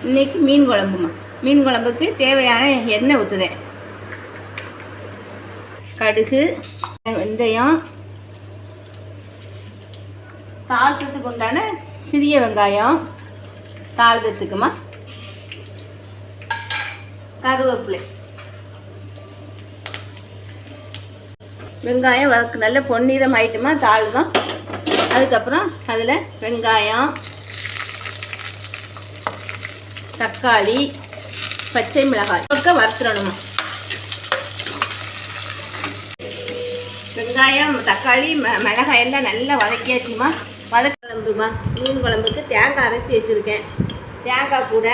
இன்றைக்கி மீன் குழம்புமா. மீன் குழம்புக்கு தேவையான எண்ணெய் ஊற்றுதேன். கடுகு, வெந்தயம், தாளிசத்துக்கு உண்டான சிறிய வெங்காயம் தாளிசத்துக்குமா, கருவேப்பிலை, வெங்காயம் வதக்கு நல்ல பொன்னிறம் ஆயிட்டுமா தாளிதம். அதுக்கப்புறம் அதில் வெங்காயம், தக்காளி, பச்சை மிளகாய் பக்கம் வறுத்துடணுமா. வெங்காயம், தக்காளி, மிளகாய் எல்லாம் நல்லா வதக்கியாச்சுமா. குழம்புமா, மீன் குழம்புக்கு தேங்காய் அரைச்சி வச்சுருக்கேன். தேங்காய் கூட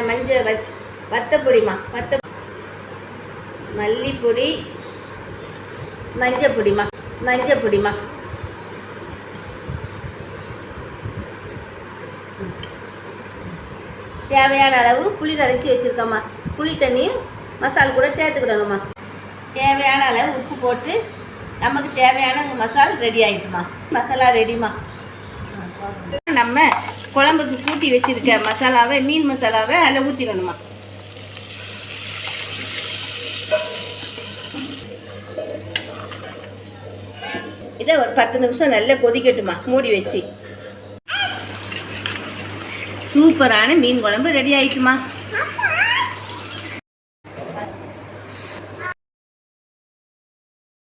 மஞ்சள் வத்தப்பொடிமா, மல்லிப்பொடி, மஞ்சள் பொடிமா, தேவையான அளவு புளி கரைச்சி வச்சுருக்கோம்மா. புளி தண்ணியும் மசால் கூட சேர்த்துக்கிடணுமா. தேவையான அளவு உப்பு போட்டு நமக்கு தேவையான மசால் ரெடி ஆகிட்டுமா. மசாலா ரெடிமா. நம்ம குழம்புக்கு கூட்டி வச்சுருக்க மசாலாவை, மீன் மசாலாவை அதில் ஊற்றிடணுமா. இதை ஒரு 10 நிமிஷம் நல்லா கொதிக்கட்டுமா மூடி வச்சு. சூப்பரான மீன் குழம்பு ரெடி ஆயிட்டுமா.